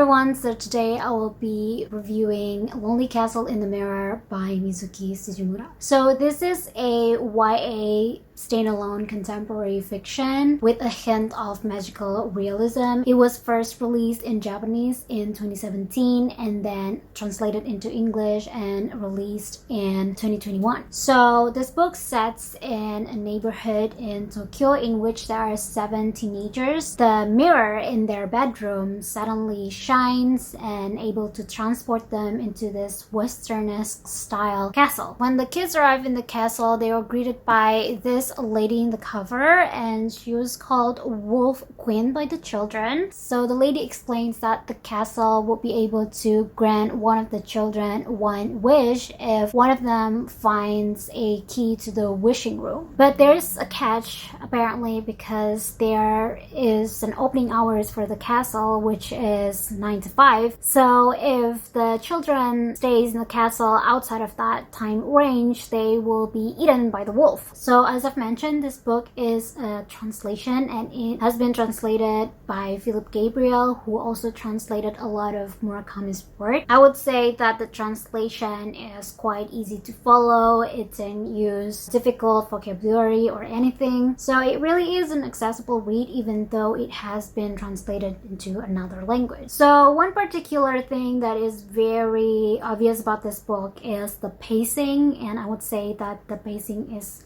everyone, so today I will be reviewing Lonely Castle in the Mirror by Mizuki Tsujimura. So this is a YA standalone contemporary fiction with a hint of magical realism. It was first released in Japanese in 2017 and then translated into English and released in 2021. So this book sets in a neighborhood in Tokyo in which there are 7 teenagers. The mirror in their bedroom suddenly shines and able to transport them into this Western-esque style castle. When the kids arrive in the castle, they are greeted by this lady in the cover, and she was called Wolf Queen by the children. So the lady explains that the castle will be able to grant one of the children one wish if one of them finds a key to the wishing room. But there's a catch apparently, because there is an opening hours for the castle which is 9 to 5. So if the children stays in the castle outside of that time range, they will be eaten by the wolf. So as I've mentioned, this book is a translation and it has been translated by Philip Gabriel, who also translated a lot of Murakami's work. I would say that the translation is quite easy to follow. It didn't use difficult vocabulary or anything. So it really is an accessible read even though it has been translated into another language. So one particular thing that is very obvious about this book is the pacing, and I would say that the pacing is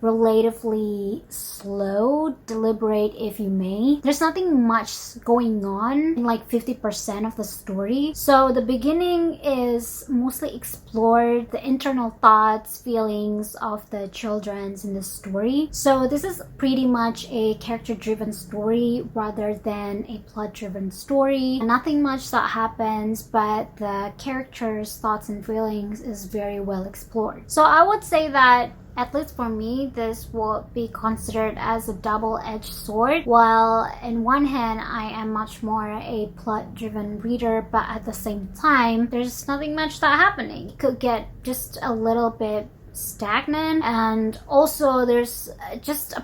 relatively slow, deliberate if you may. There's nothing much going on in like 50% of the story. So the beginning is mostly explored the internal thoughts, feelings of the children in the story. So this is pretty much a character-driven story rather than a plot-driven story. Nothing much that happens, but the characters' thoughts and feelings is very well explored. So I would say that at least for me, this will be considered as a double-edged sword. While in one hand, I am much more a plot-driven reader, but at the same time, there's nothing much that happening. It could get just a little bit stagnant, and also there's just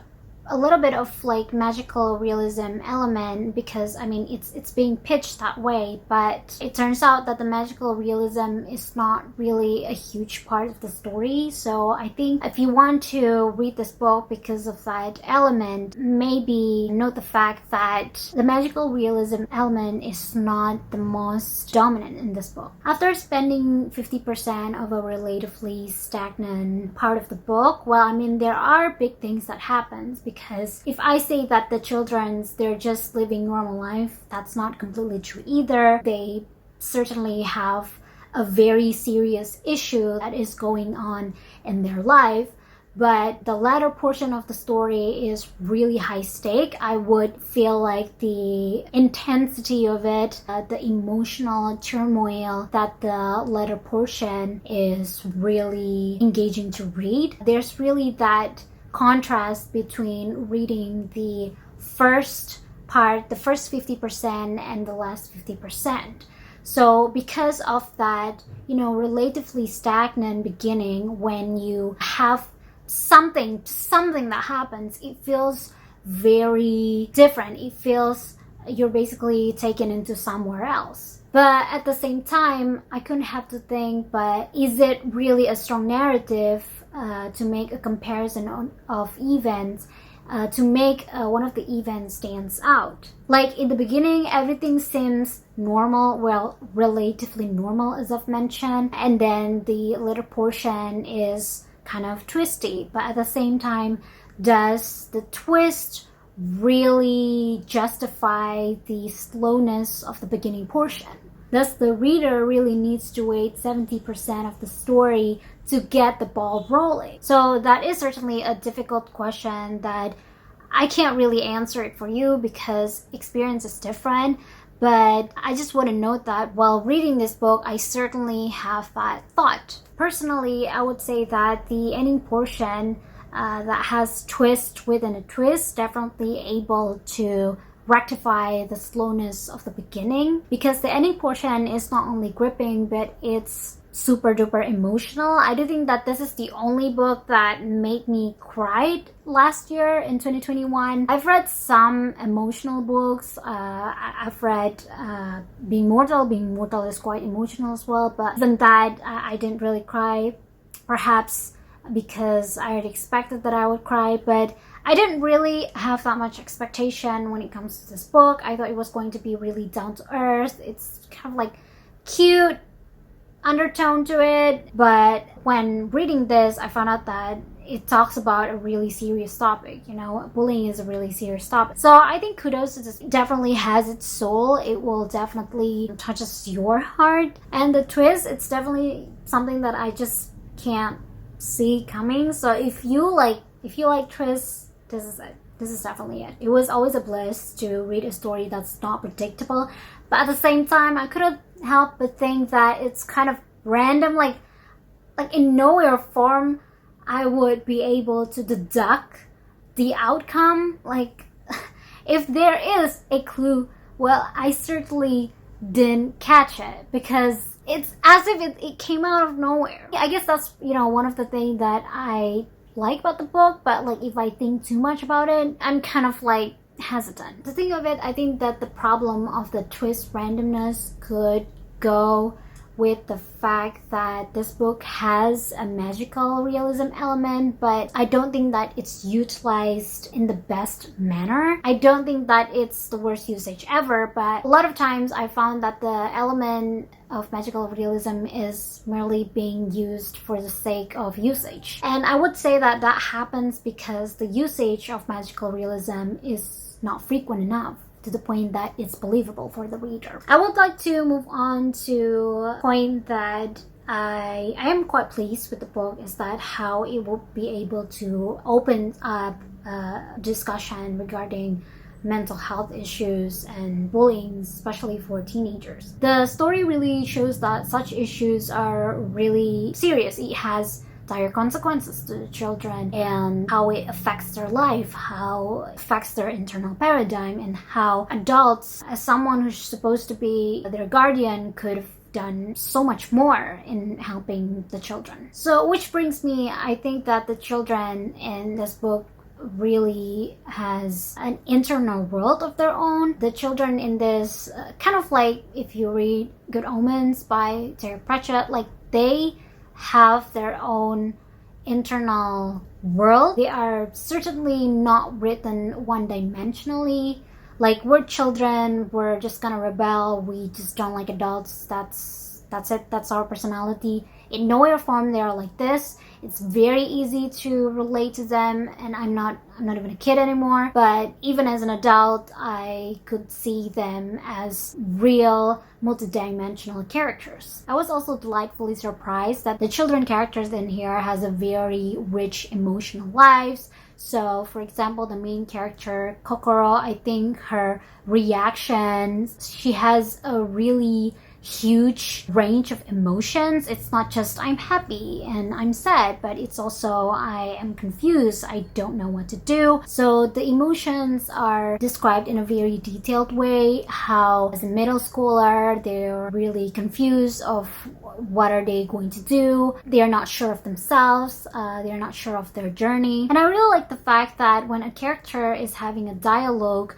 a little bit of like magical realism element, because I mean it's being pitched that way, but it turns out that the magical realism is not really a huge part of the story. So I think if you want to read this book because of that element, maybe note the fact that the magical realism element is not the most dominant in this book. After spending 50% of a relatively stagnant part of the book, well, I mean there are big things that happens, because if I say that the children's, they're just living normal life, that's not completely true either. They certainly have a very serious issue that is going on in their life, but the latter portion of the story is really high stake. I would feel like the intensity of it, the emotional turmoil that the latter portion is really engaging to read. There's really that contrast between reading the first part, the first 50% and the last 50%. So because of that, relatively stagnant beginning, when you have something that happens, it feels very different. It feels you're basically taken into somewhere else. But at the same time, I couldn't help to think, but is it really a strong narrative to make a comparison of events, to make one of the events stands out? Like in the beginning, everything seems normal, well, relatively normal as I've mentioned, and then the later portion is kind of twisty. But at the same time, does the twist really justify the slowness of the beginning portion? Thus, the reader really needs to wait 70% of the story to get the ball rolling. So that is certainly a difficult question that I can't really answer it for you because experience is different. But I just want to note that while reading this book, I certainly have that thought. Personally, I would say that the ending portion that has twist within a twist definitely able to rectify the slowness of the beginning, because the ending portion is not only gripping, but it's super duper emotional. I do think that this is the only book that made me cry last year in 2021. I've read some emotional books. I've read Being Mortal. Being Mortal is quite emotional as well, but even that, I didn't really cry. Perhaps because I had expected that I would cry, but I didn't really have that much expectation when it comes to this book. I thought it was going to be really down to earth. It's kind of like cute undertone to it, but when reading this, I found out that it talks about a really serious topic. Bullying is a really serious topic. So I think kudos to this. It definitely has its soul. It will definitely touches your heart. And the twist, it's definitely something that I just can't see coming. So if you like twists, this is it. This is definitely it. It was always a bliss to read a story that's not predictable, but at the same time, I couldn't help but think that it's kind of random. Like in no way or form, I would be able to deduct the outcome. Like, if there is a clue, well, I certainly didn't catch it because it's as if it came out of nowhere. I guess that's, one of the things that I like about the book, but like if I think too much about it, I'm kind of like hesitant. To think of it, I think that the problem of the twist randomness could go with the fact that this book has a magical realism element, but I don't think that it's utilized in the best manner. I don't think that it's the worst usage ever, but a lot of times I found that the element of magical realism is merely being used for the sake of usage. And I would say that happens because the usage of magical realism is not frequent enough to the point that it's believable for the reader. I would like to move on to a point that I am quite pleased with the book, is that how it will be able to open up a discussion regarding mental health issues and bullying, especially for teenagers. The story really shows that such issues are really serious. It has dire consequences to the children and how it affects their life, how it affects their internal paradigm, and how adults, as someone who's supposed to be their guardian, could have done so much more in helping the children. So, which brings me, I think that the children in this book really has an internal world of their own. The children in this, kind of like if you read Good Omens by Terry Pratchett, like they have their own internal world. They are certainly not written one-dimensionally. Like, we're children, we're just gonna rebel, we just don't like adults, that's it, that's our personality. In no way or form they are like this. It's very easy to relate to them, and I'm not even a kid anymore, but even as an adult, I could see them as real multidimensional characters. I was also delightfully surprised that the children characters in here has a very rich emotional lives. So, for example, the main character, Kokoro, I think her reactions, she has a really huge range of emotions. It's not just I'm happy and I'm sad, but it's also I am confused, I don't know what to do. So the emotions are described in a very detailed way. How as a middle schooler they're really confused of what are they going to do. They're not sure of themselves, they're not sure of their journey. And I really like the fact that when a character is having a dialogue,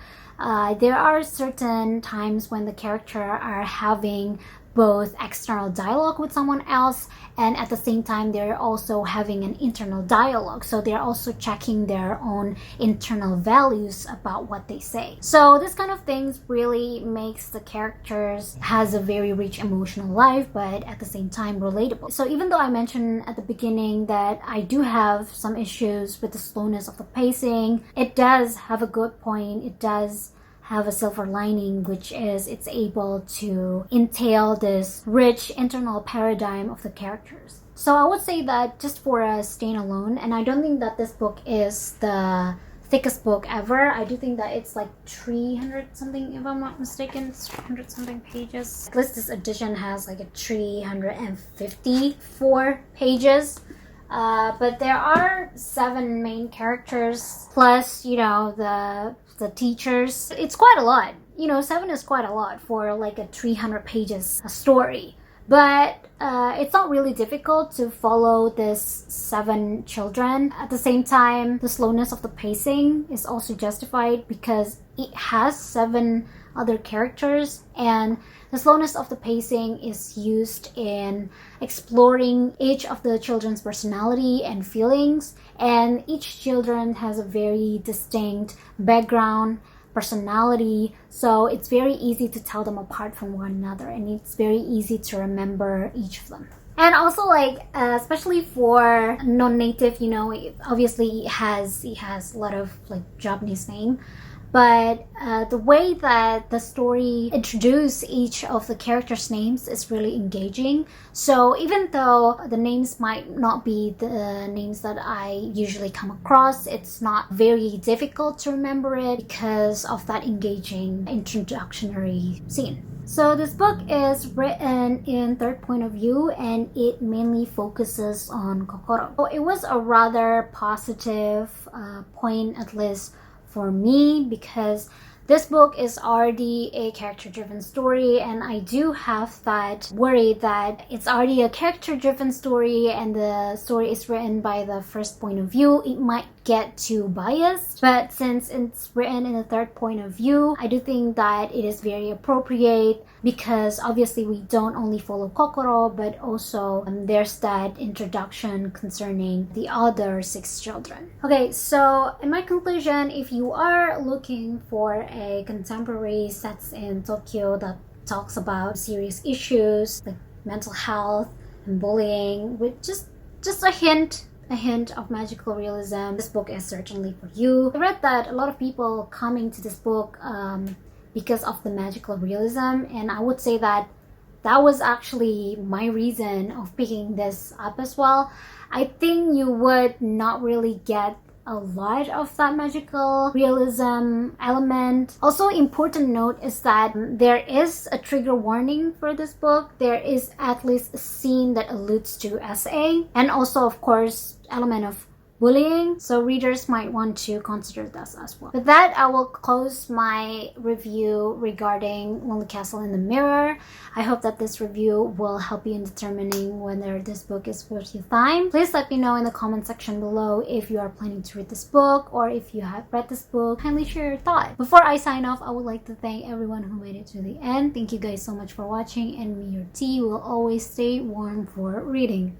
there are certain times when the character are having both external dialogue with someone else, and at the same time they're also having an internal dialogue. So they're also checking their own internal values about what they say. So this kind of things really makes the characters has a very rich emotional life, but at the same time relatable. So even though I mentioned at the beginning that I do have some issues with the slowness of the pacing, it does have a good point. It does have a silver lining, which is it's able to entail this rich internal paradigm of the characters. So I would say that just for a standalone, and I don't think that this book is the thickest book ever. I do think that it's like 300 something, if I'm not mistaken. It's 300 something pages. At least this edition has like a 354 pages. But there are 7 main characters, plus, the teachers. It's quite a lot. 7 is quite a lot for like a 300 pages story. But it's not really difficult to follow this 7 children. At the same time, the slowness of the pacing is also justified because it has 7 other characters, and the slowness of the pacing is used in exploring each of the children's personality and feelings, and each children has a very distinct background, personality, so it's very easy to tell them apart from one another, and it's very easy to remember each of them. And also, like, especially for non-native, you know, obviously it has a lot of like Japanese name, but the way that the story introduces each of the characters' names is really engaging. So even though the names might not be the names that I usually come across, it's not very difficult to remember it because of that engaging introductory scene. So this book is written in third point of view, and it mainly focuses on Kokoro. So it was a rather positive point, at least for me, because this book is already a character-driven story, and I do have that worry that it's already a character-driven story and the story is written by the first point of view, it might get too biased. But since it's written in the third point of view, I do think that it is very appropriate, because obviously we don't only follow Kokoro, but also there's that introduction concerning the other 6 children. Okay, so in my conclusion, if you are looking for a contemporary set in Tokyo that talks about serious issues like mental health and bullying with just a hint of magical realism, this book is certainly for you. I read that a lot of people coming to this book because of the magical realism, and I would say that was actually my reason of picking this up as well. I think you would not really get a lot of that magical realism element. Also, important note is that there is a trigger warning for this book. There is at least a scene that alludes to SA, and also of course element of bullying, so readers might want to consider this as well. With that, I will close my review regarding Lonely Castle in the Mirror. I hope that this review will help you in determining whether this book is worth your time. Please let me know in the comment section below if you are planning to read this book, or if you have read this book, kindly share your thought. Before I sign off, I would like to thank everyone who made it to the end. Thank you guys so much for watching, and may your tea will always stay warm for reading.